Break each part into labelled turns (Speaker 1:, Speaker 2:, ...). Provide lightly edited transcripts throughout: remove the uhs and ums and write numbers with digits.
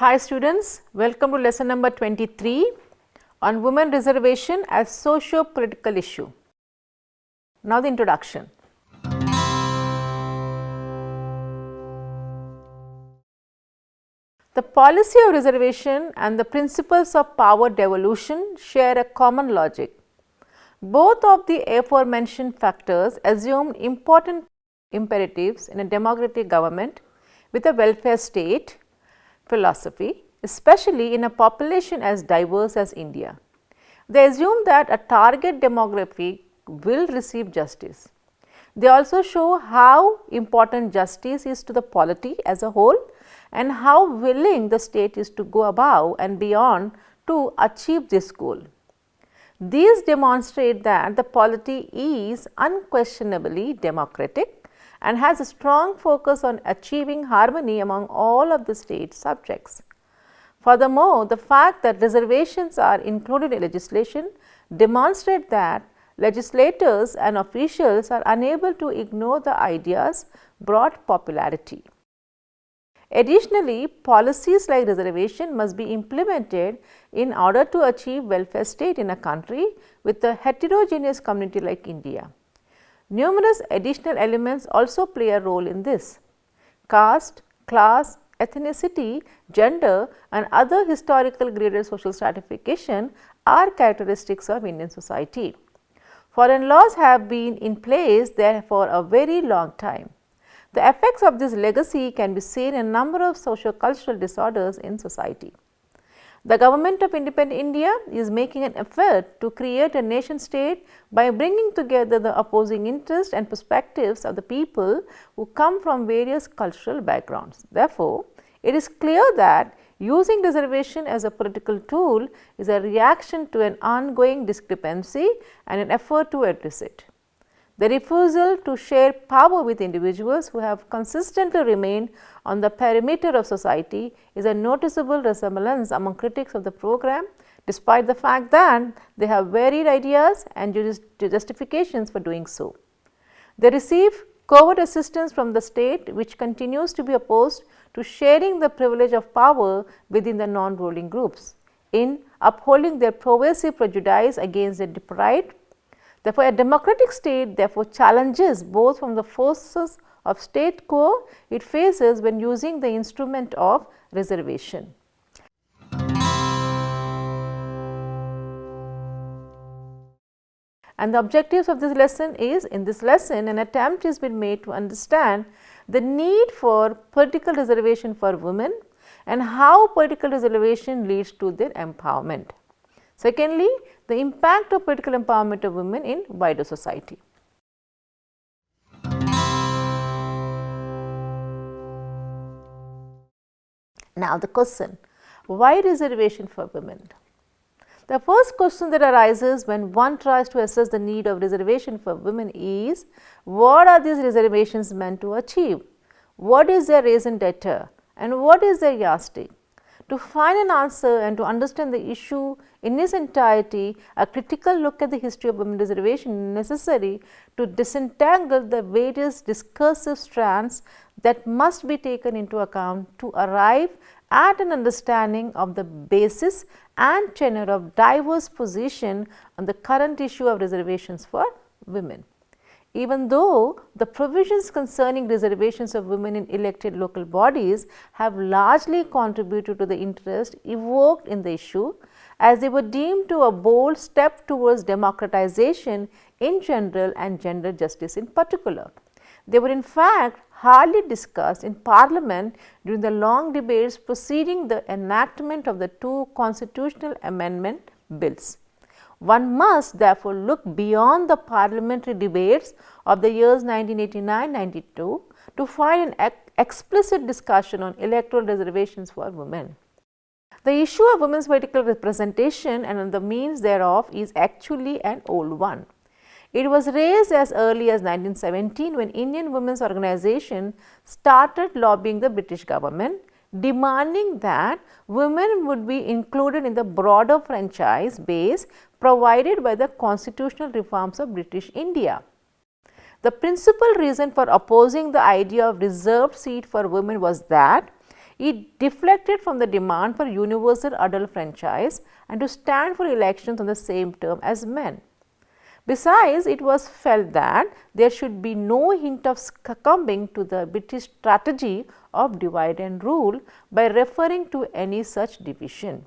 Speaker 1: Hi students, welcome to lesson number 23 on women reservation as socio-political issue. Now the introduction. The policy of reservation and the principles of power devolution share a common logic. Both of the aforementioned factors assume important imperatives in a democratic government with a welfare state philosophy, especially in a population as diverse as India. They assume that a target demography will receive justice. They also show how important justice is to the polity as a whole and how willing the state is to go above and beyond to achieve this goal. These demonstrate that the polity is unquestionably democratic and has a strong focus on achieving harmony among all of the state subjects. Furthermore, the fact that reservations are included in legislation demonstrate that legislators and officials are unable to ignore the idea's broad popularity. Additionally, policies like reservation must be implemented in order to achieve welfare state in a country with a heterogeneous community like India. Numerous additional elements also play a role in this. Caste, class, ethnicity, gender and other historical graded social stratification are characteristics of Indian society. Foreign laws have been in place there for a very long time. The effects of this legacy can be seen in a number of socio-cultural disorders in society. The government of independent India is making an effort to create a nation state by bringing together the opposing interests and perspectives of the people who come from various cultural backgrounds. Therefore, it is clear that using reservation as a political tool is a reaction to an ongoing discrepancy and an effort to address it. The refusal to share power with individuals who have consistently remained on the perimeter of society is a noticeable resemblance among critics of the program, despite the fact that they have varied ideas and justifications for doing so. They receive covert assistance from the state, which continues to be opposed to sharing the privilege of power within the non-ruling groups, in upholding their pervasive prejudice against the deprived. Therefore, a democratic state challenges both from the forces of state quo it faces when using the instrument of reservation. And the objectives of this lesson is, in this lesson an attempt has been made to understand the need for political reservation for women and how political reservation leads to their empowerment. Secondly, the impact of political empowerment of women in wider society. Now the question, why reservation for women? The first question that arises when one tries to assess the need of reservation for women is, what are these reservations meant to achieve? What is their raison d'etre and what is their yardstick? To find an answer and to understand the issue in its entirety, a critical look at the history of women reservation is necessary to disentangle the various discursive strands that must be taken into account to arrive at an understanding of the basis and tenor of diverse position on the current issue of reservations for women. Even though the provisions concerning reservations of women in elected local bodies have largely contributed to the interest evoked in the issue, as they were deemed to a bold step towards democratization in general and gender justice in particular. They were in fact hardly discussed in Parliament during the long debates preceding the enactment of the two constitutional amendment bills. One must therefore look beyond the parliamentary debates of the years 1989-92 to find an explicit discussion on electoral reservations for women. The issue of women's political representation and the means thereof is actually an old one. It was raised as early as 1917 when Indian Women's Organization started lobbying the British government, demanding that women would be included in the broader franchise base provided by the constitutional reforms of British India. The principal reason for opposing the idea of reserved seat for women was that It deflected from the demand for universal adult franchise and to stand for elections on the same term as men. Besides, it was felt that there should be no hint of succumbing to the British strategy of divide and rule by referring to any such division.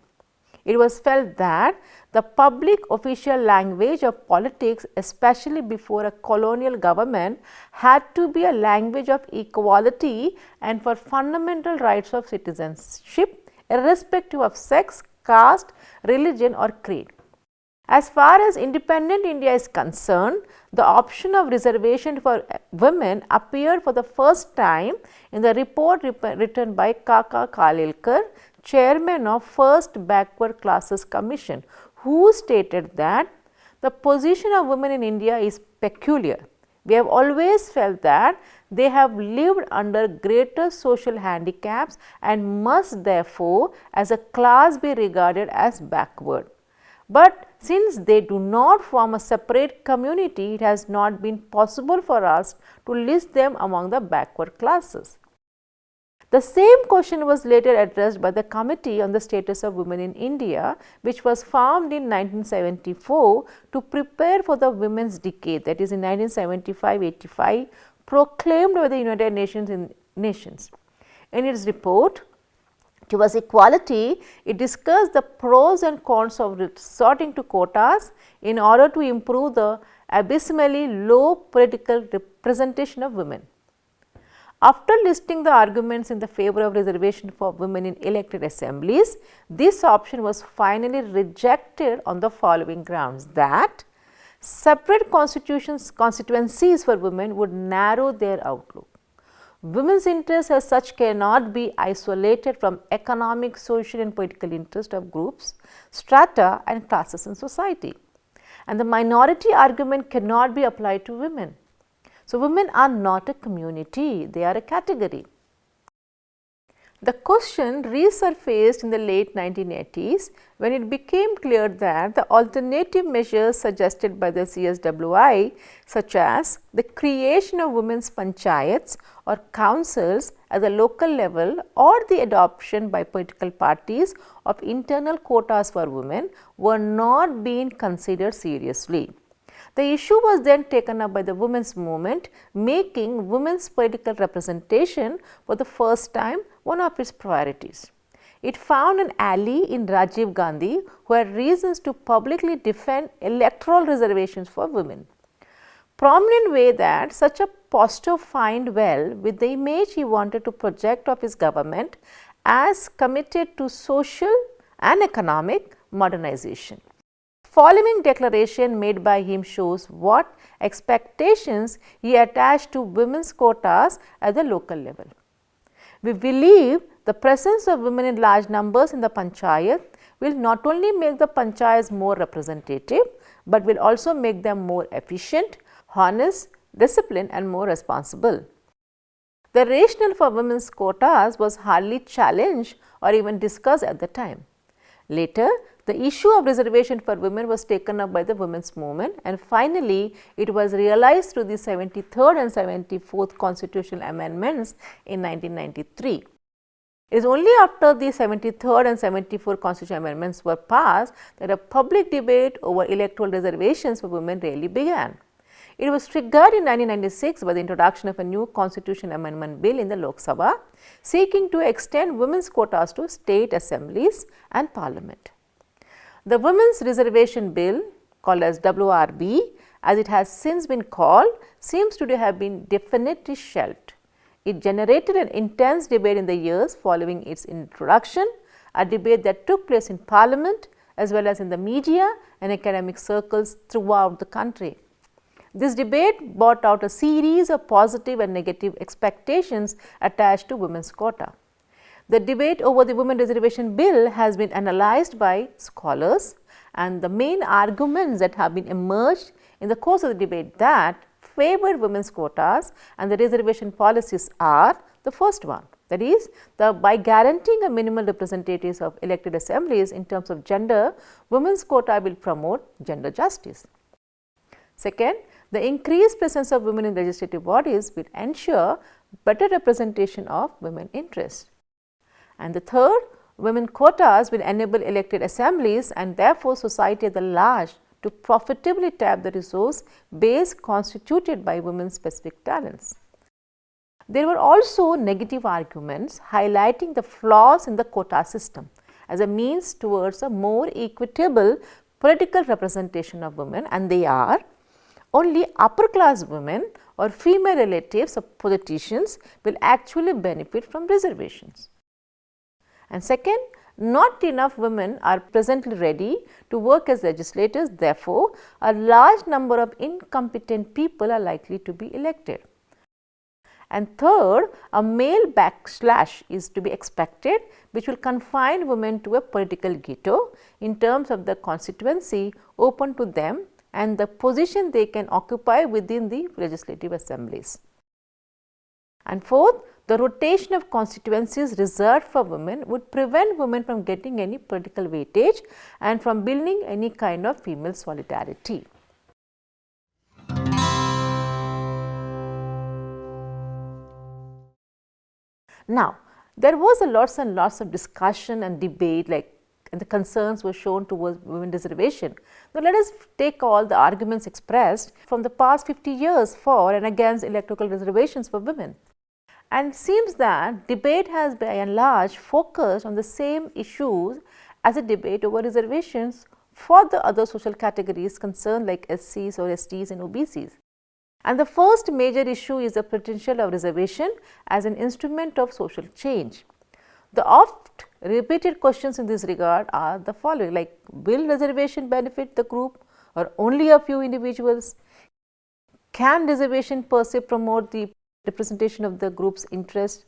Speaker 1: It was felt that the public official language of politics, especially before a colonial government, had to be a language of equality and for fundamental rights of citizenship, irrespective of sex, caste, religion or creed. As far as independent India is concerned, the option of reservation for women appeared for the first time in the report written by Kaka Kalilkar, chairman of First Backward Classes Commission, who stated that the position of women in India is peculiar. We have always felt that they have lived under greater social handicaps and must therefore as a class be regarded as backward. But since they do not form a separate community, it has not been possible for us to list them among the backward classes. The same question was later addressed by the Committee on the Status of Women in India, which was formed in 1974 to prepare for the Women's Decade, that is in 1975-85, proclaimed by the United Nations. In its report, Towards Equality, it discussed the pros and cons of resorting to quotas in order to improve the abysmally low political representation of women. After listing the arguments in the favor of reservation for women in elected assemblies, this option was finally rejected on the following grounds: that separate constituencies for women would narrow their outlook. Women's interests as such cannot be isolated from economic, social and political interests of groups, strata and classes in society. And the minority argument cannot be applied to women. So, women are not a community, they are a category. The question resurfaced in the late 1980s when it became clear that the alternative measures suggested by the CSWI, such as the creation of women's panchayats or councils at the local level or the adoption by political parties of internal quotas for women, were not being considered seriously. The issue was then taken up by the women's movement, making women's political representation for the first time one of its priorities. It found an ally in Rajiv Gandhi, who had reasons to publicly defend electoral reservations for women. Prominent way that such a posture fined well with the image he wanted to project of his government as committed to social and economic modernization. Following declaration made by him shows what expectations he attached to women's quotas at the local level. We believe the presence of women in large numbers in the panchayat will not only make the panchayats more representative, but will also make them more efficient, honest, disciplined and more responsible. The rationale for women's quotas was hardly challenged or even discussed at the time. Later, the issue of reservation for women was taken up by the women's movement, and finally, it was realized through the 73rd and 74th constitutional amendments in 1993. It is only after the 73rd and 74th constitutional amendments were passed that a public debate over electoral reservations for women really began. It was triggered in 1996 by the introduction of a new constitutional amendment bill in the Lok Sabha, seeking to extend women's quotas to state assemblies and parliament. The Women's Reservation Bill, called as WRB, as it has since been called, seems to have been definitely shelved. It generated an intense debate in the years following its introduction, a debate that took place in parliament as well as in the media and academic circles throughout the country. This debate brought out a series of positive and negative expectations attached to women's quota. The debate over the Women Reservation Bill has been analyzed by scholars, and the main arguments that have been emerged in the course of the debate that favored women's quotas and the reservation policies are: the first one, that is, by guaranteeing a minimal representatives of elected assemblies in terms of gender, women's quota will promote gender justice. Second, the increased presence of women in legislative bodies will ensure better representation of women interests. And the third, women quotas will enable elected assemblies and therefore society at large to profitably tap the resource base constituted by women's specific talents. There were also negative arguments highlighting the flaws in the quota system as a means towards a more equitable political representation of women, and they are: only upper class women or female relatives of politicians will actually benefit from reservations. And second, not enough women are presently ready to work as legislators, therefore, a large number of incompetent people are likely to be elected. And third, a male backlash is to be expected, which will confine women to a political ghetto in terms of the constituency open to them and the position they can occupy within the legislative assemblies. And fourth, the rotation of constituencies reserved for women would prevent women from getting any political weightage and from building any kind of female solidarity. Now, there was lots and lots of discussion and debate, and the concerns were shown towards women reservation. Now, let us take all the arguments expressed from the past 50 years for and against electoral reservations for women. And it seems that debate has by and large focused on the same issues as a debate over reservations for the other social categories concerned like SCs or STs and OBCs. And the first major issue is the potential of reservation as an instrument of social change. The oft repeated questions in this regard are the following, like: will reservation benefit the group or only a few individuals? Can reservation per se promote the representation of the group's interest?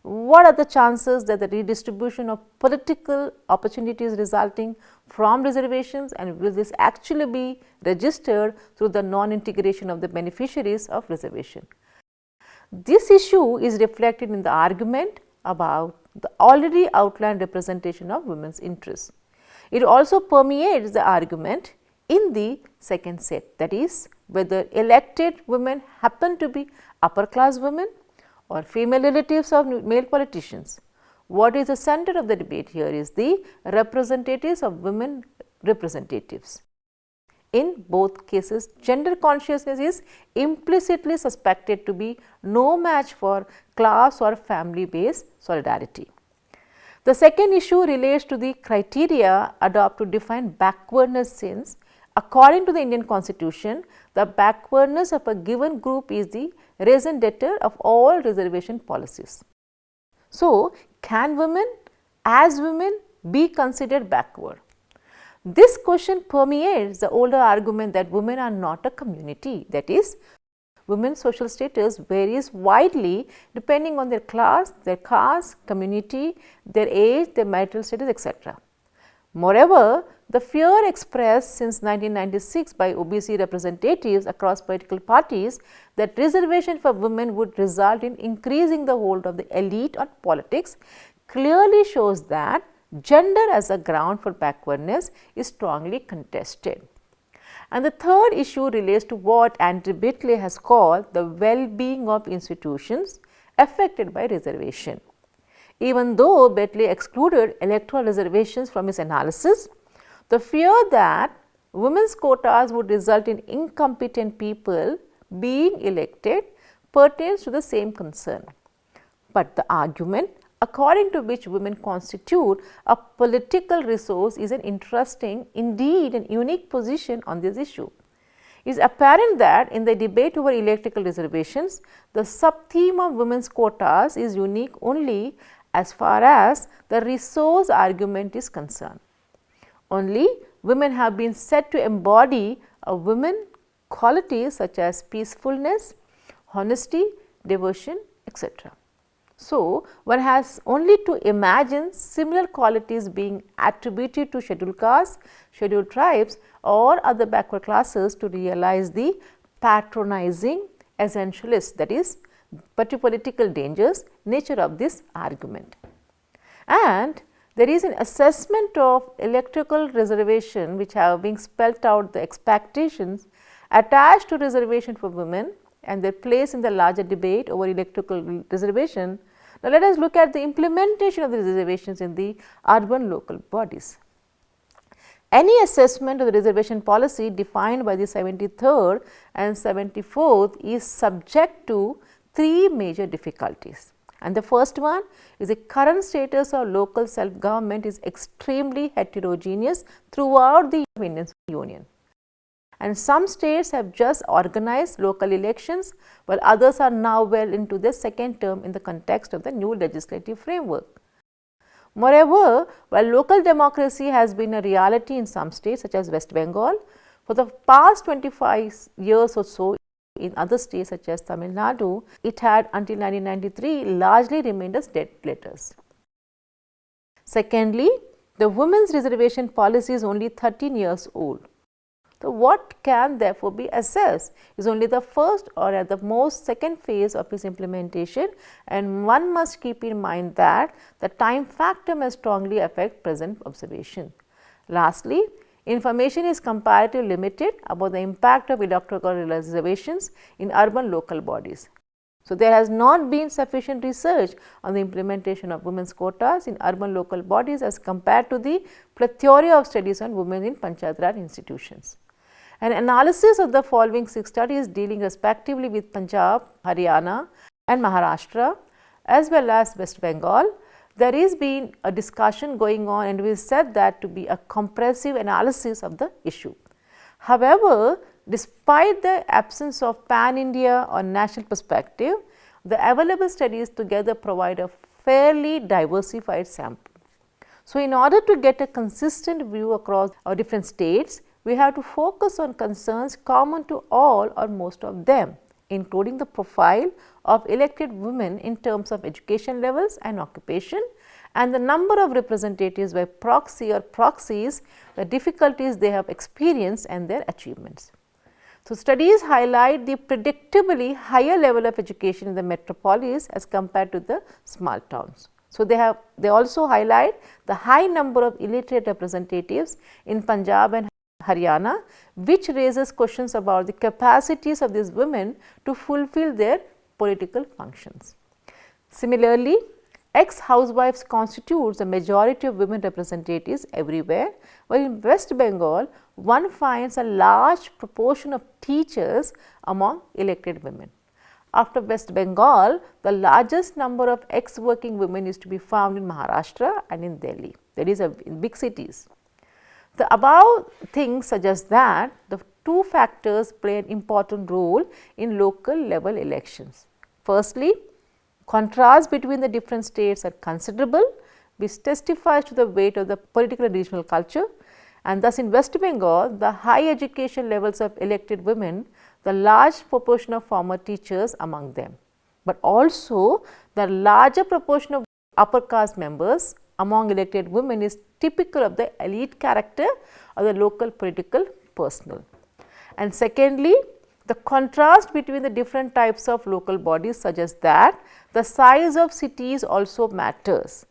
Speaker 1: What are the chances that the redistribution of political opportunities resulting from reservations, and will this actually be registered through the non-integration of the beneficiaries of reservation? This issue is reflected in the argument about the already outlined representation of women's interests. It also permeates the argument in the second set, that is, whether elected women happen to be upper class women or female relatives of male politicians. What is the center of the debate here is the representatives of women representatives. In both cases, gender consciousness is implicitly suspected to be no match for class or family based solidarity. The second issue relates to the criteria adopted to define backwardness, since according to the Indian Constitution, the backwardness of a given group is the raison d'etre of all reservation policies. So, can women as women be considered backward? This question permeates the older argument that women are not a community, that is, women's social status varies widely depending on their class, their caste, community, their age, their marital status, etc. Moreover, the fear expressed since 1996 by OBC representatives across political parties that reservation for women would result in increasing the hold of the elite on politics clearly shows that gender as a ground for backwardness is strongly contested. And the third issue relates to what Andrew Bitley has called the well-being of institutions affected by reservation. Even though Bitley excluded electoral reservations from his analysis, the fear that women's quotas would result in incompetent people being elected pertains to the same concern. But the argument according to which women constitute a political resource is an interesting, indeed an unique position on this issue. It is apparent that in the debate over electoral reservations, the sub-theme of women's quotas is unique only as far as the resource argument is concerned. Only women have been said to embody a women qualities such as peacefulness, honesty, devotion, etc. So, one has only to imagine similar qualities being attributed to scheduled castes, scheduled tribes or other backward classes to realize the patronizing essentialist, that is, political dangers nature of this argument. And there is an assessment of electoral reservation which have been spelt out the expectations attached to reservation for women and their place in the larger debate over electoral reservation. Now, let us look at the implementation of the reservations in the urban local bodies. Any assessment of the reservation policy defined by the 73rd and 74th is subject to three major difficulties. And the first one is the current status of local self-government is extremely heterogeneous throughout the Indian Union. And some states have just organized local elections, while others are now well into their second term in the context of the new legislative framework. Moreover, while local democracy has been a reality in some states such as West Bengal, for the past 25 years or so in other states such as Tamil Nadu, it had until 1993 largely remained as dead letters. Secondly, the women's reservation policy is only 13 years old. So, what can therefore be assessed is only the first or at the most second phase of its implementation, and one must keep in mind that the time factor may strongly affect present observation. Lastly, information is comparatively limited about the impact of electoral reservations in urban local bodies. So, there has not been sufficient research on the implementation of women's quotas in urban local bodies as compared to the plethora of studies on women in Panchayat Raj institutions. An analysis of the following 6 studies dealing respectively with Punjab, Haryana and Maharashtra as well as West Bengal, there is been a discussion going on, and we said that to be a comprehensive analysis of the issue. However, despite the absence of pan-India or national perspective, the available studies together provide a fairly diversified sample. So, in order to get a consistent view across our different states, we have to focus on concerns common to all or most of them, including the profile of elected women in terms of education levels and occupation, and the number of representatives by proxy or proxies, the difficulties they have experienced and their achievements. So, studies highlight the predictably higher level of education in the metropolis as compared to the small towns. So, they also highlight the high number of illiterate representatives in Punjab and Haryana, which raises questions about the capacities of these women to fulfill their political functions. Similarly, ex-housewives constitutes the majority of women representatives everywhere, while in West Bengal, one finds a large proportion of teachers among elected women. After West Bengal, the largest number of ex-working women is to be found in Maharashtra and in Delhi, that is in big cities. The above things suggest that the two factors play an important role in local level elections. Firstly, contrasts between the different states are considerable, which testifies to the weight of the political and regional culture, and thus in West Bengal, the high education levels of elected women, the large proportion of former teachers among them, but also the larger proportion of upper caste members among elected women is typical of the elite character of the local political personnel. And secondly, the contrast between the different types of local bodies suggests that the size of cities also matters,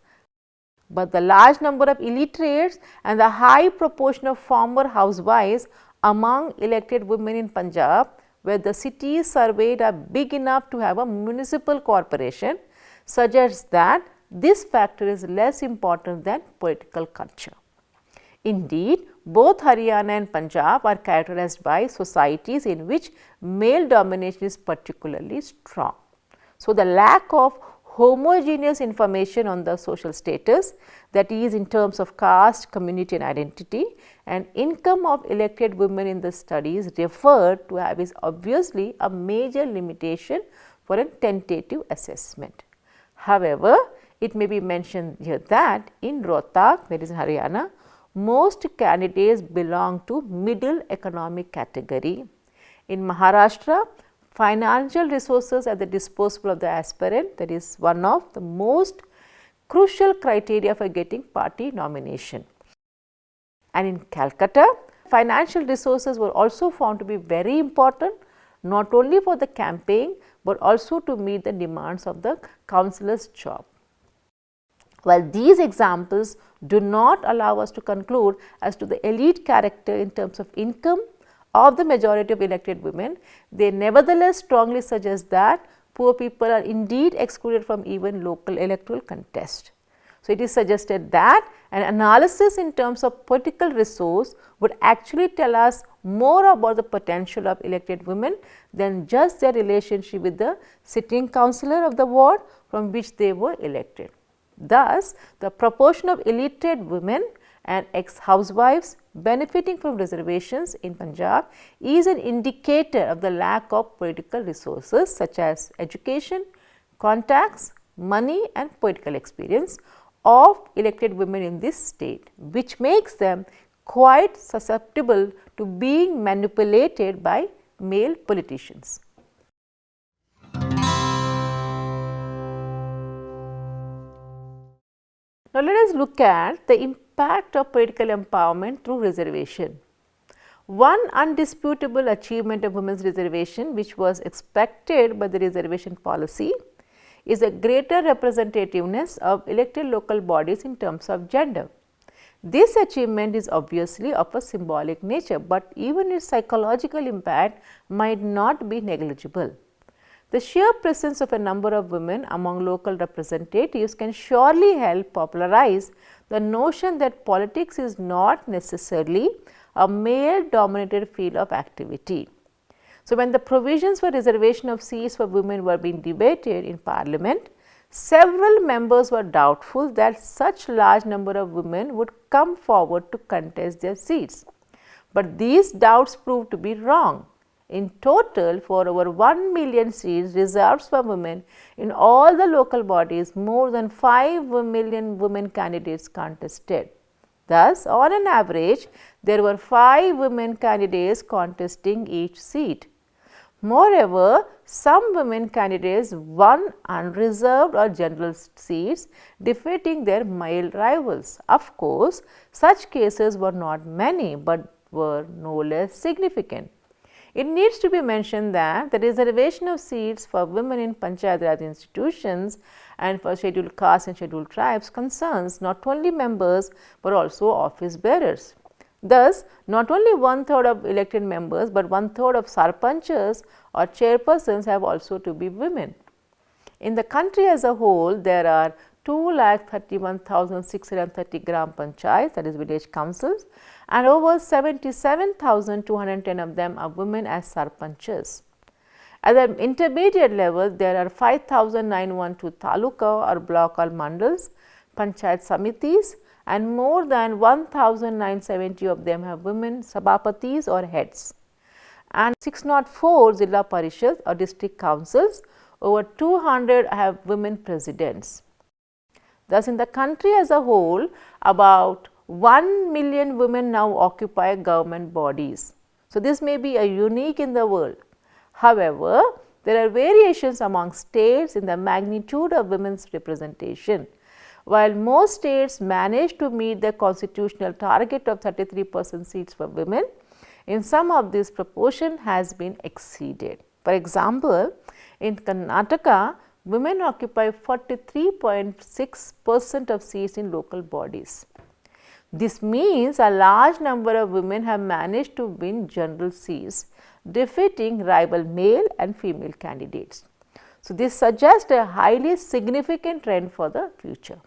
Speaker 1: but the large number of illiterates and the high proportion of former housewives among elected women in Punjab, where the cities surveyed are big enough to have a municipal corporation, suggests that this factor is less important than political culture. Indeed, both Haryana and Punjab are characterized by societies in which male domination is particularly strong. So, the lack of homogeneous information on the social status, that is in terms of caste, community and identity, and income of elected women in the studies referred to have is obviously a major limitation for a tentative assessment. However, it may be mentioned here that in Rohtak, that is in Haryana, most candidates belong to middle economic category. In Maharashtra, financial resources at the disposal of the aspirant, that is one of the most crucial criteria for getting party nomination. And in Calcutta, financial resources were also found to be very important, not only for the campaign, but also to meet the demands of the councillor's job. While these examples do not allow us to conclude as to the elite character in terms of income of the majority of elected women, they nevertheless strongly suggest that poor people are indeed excluded from even local electoral contest. So, it is suggested that an analysis in terms of political resource would actually tell us more about the potential of elected women than just their relationship with the sitting councillor of the ward from which they were elected. Thus, the proportion of illiterate women and ex-housewives benefiting from reservations in Punjab is an indicator of the lack of political resources such as education, contacts, money and political experience of elected women in this state, which makes them quite susceptible to being manipulated by male politicians. Now, let us look at the impact of political empowerment through reservation. One undisputable achievement of women's reservation, which was expected by the reservation policy, is a greater representativeness of elected local bodies in terms of gender. This achievement is obviously of a symbolic nature, but even its psychological impact might not be negligible. The sheer presence of a number of women among local representatives can surely help popularize the notion that politics is not necessarily a male dominated field of activity. So, when the provisions for reservation of seats for women were being debated in parliament, several members were doubtful that such large number of women would come forward to contest their seats. But these doubts proved to be wrong. In total, for over 1 million seats reserved for women in all the local bodies, more than 5 million women candidates contested. Thus, on an average, there were 5 women candidates contesting each seat. Moreover, some women candidates won unreserved or general seats, defeating their male rivals. Of course, such cases were not many, but were no less significant. It needs to be mentioned that the reservation of seats for women in Panchayat Raj institutions and for scheduled castes and scheduled tribes concerns not only members, but also office bearers. Thus, not only 1/3 of elected members, but 1/3 of sarpanchas or chairpersons have also to be women. In the country as a whole, there are 2,31,630 gram panchayats, that is village councils, and over 77,210 of them are women as sarpanchas. At the intermediate level, there are 5,912 taluka or block or mandals, panchayat samitis, and more than 1,970 of them have women sabhapatis or heads, and 604 Zilla Parishads or district councils, over 200 have women presidents. Thus, in the country as a whole, about 1 million women now occupy government bodies. So, this may be a unique in the world. However, there are variations among states in the magnitude of women's representation. While most states manage to meet the constitutional target of 33% seats for women, in some of this proportion has been exceeded. For example, in Karnataka, women occupy 43.6% of seats in local bodies. This means a large number of women have managed to win general seats, defeating rival male and female candidates. So, this suggests a highly significant trend for the future.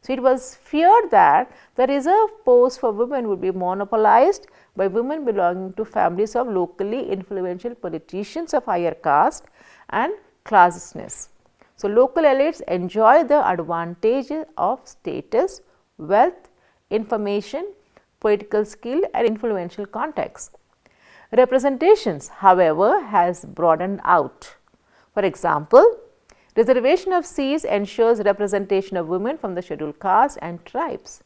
Speaker 1: So, it was feared that the reserved posts for women would be monopolized by women belonging to families of locally influential politicians of higher caste and classness. So, local elites enjoy the advantages of status, wealth, information, political skill and influential contacts. Representations, however, has broadened out. For example, reservation of seats ensures representation of women from the scheduled castes and tribes.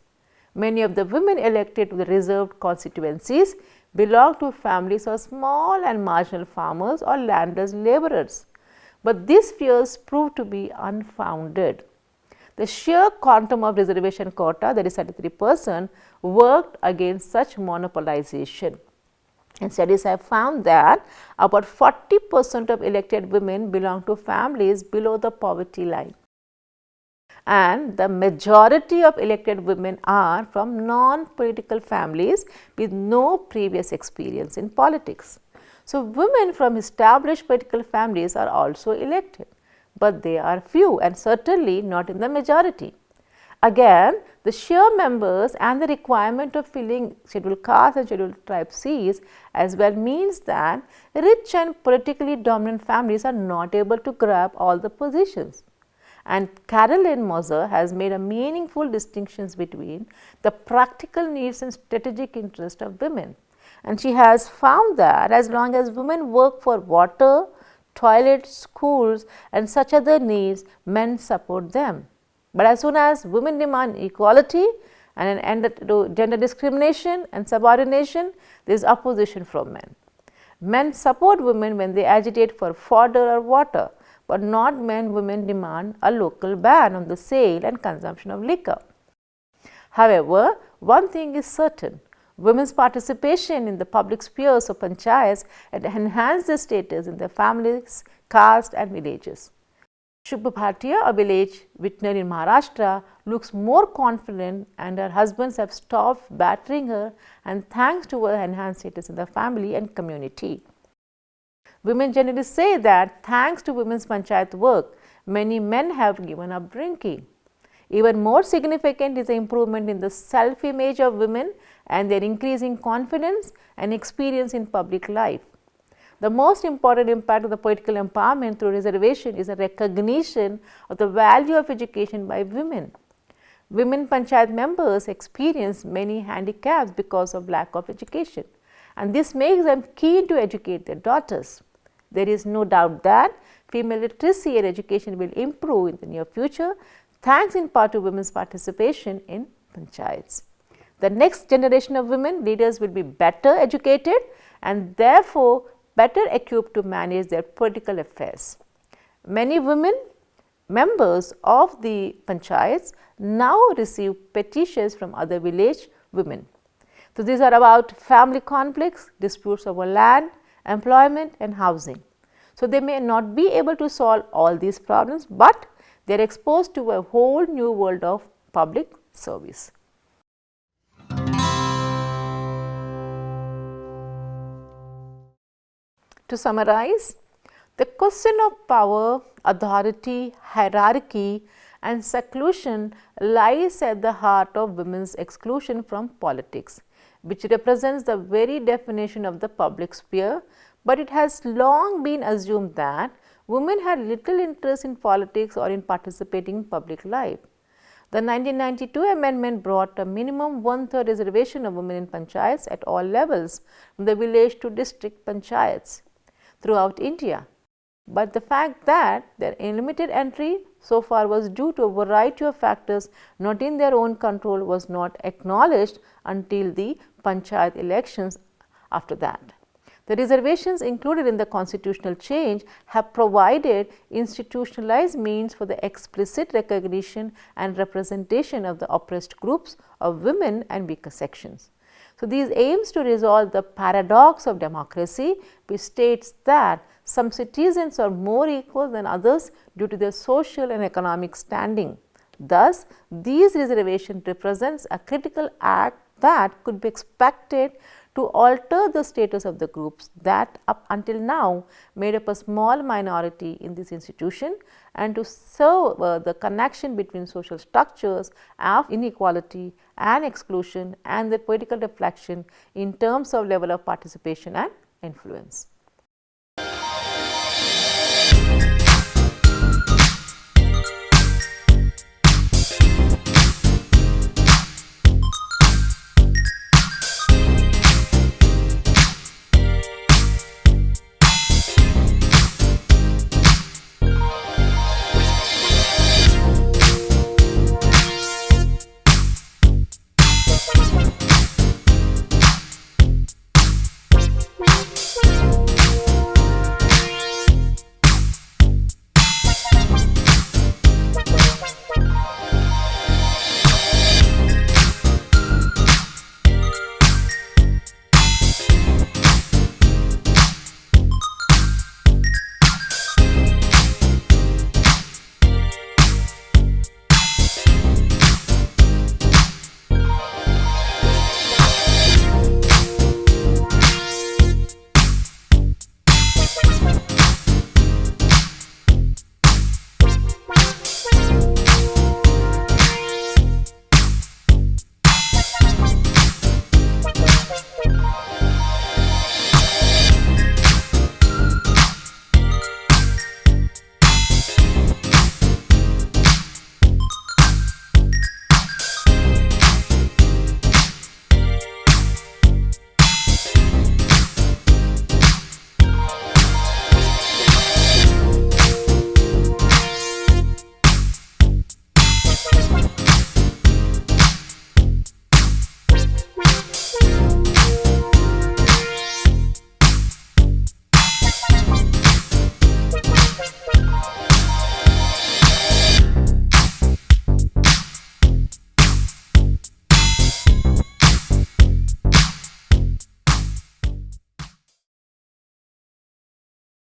Speaker 1: Many of the women elected to the reserved constituencies belong to families of small and marginal farmers or landless labourers, but these fears proved to be unfounded. The sheer quantum of reservation quota, that is 33%, worked against such monopolization. And studies have found that about 40% of elected women belong to families below the poverty line, and the majority of elected women are from non-political families with no previous experience in politics. So, women from established political families are also elected. but they are few and certainly not in the majority. Again, the sheer members and the requirement of filling scheduled caste and scheduled tribe seats as well means that rich and politically dominant families are not able to grab all the positions. And Caroline Moser has made a meaningful distinctions between the practical needs and strategic interest of women. And she has found that as long as women work for water, toilets, schools and such other needs, men support them. But as soon as women demand equality and an end to gender discrimination and subordination, there is opposition from men. Men support women when they agitate for fodder or water, but not when women demand a local ban on the sale and consumption of liquor. However, one thing is certain, women's participation in the public spheres of panchayats enhance their status in their families, caste and villages. Shubha Bhatia, a village vintner in Maharashtra, looks more confident and her husbands have stopped battering her and thanks to her enhanced status in the family and community. Women generally say that thanks to women's panchayat work, many men have given up drinking. Even more significant is the improvement in the self-image of women and their increasing confidence and experience in public life. The most important impact of the political empowerment through reservation is a recognition of the value of education by women. Women panchayat members experience many handicaps because of lack of education, and this makes them keen to educate their daughters. There is no doubt that female literacy and education will improve in the near future, thanks in part to women's participation in panchayats. The next generation of women leaders will be better educated and therefore better equipped to manage their political affairs. Many women members of the panchayats now receive petitions from other village women. So, these are about family conflicts, disputes over land, employment and housing. So, they may not be able to solve all these problems, but they are exposed to a whole new world of public service. To summarize, the question of power, authority, hierarchy and seclusion lies at the heart of women's exclusion from politics, which represents the very definition of the public sphere, but it has long been assumed that women had little interest in politics or in participating in public life. The 1992 amendment brought a minimum one-third reservation of women in panchayats at all levels, from the village to district panchayats throughout India. But the fact that their limited entry so far was due to a variety of factors not in their own control was not acknowledged until the panchayat elections after that. The reservations included in the constitutional change have provided institutionalized means for the explicit recognition and representation of the oppressed groups of women and weaker sections. So, these aims to resolve the paradox of democracy, which states that some citizens are more equal than others due to their social and economic standing. Thus, these reservations represents a critical act that could be expected to alter the status of the groups that up until now made up a small minority in this institution and to serve the connection between social structures of inequality and exclusion and their political reflection in terms of level of participation and influence.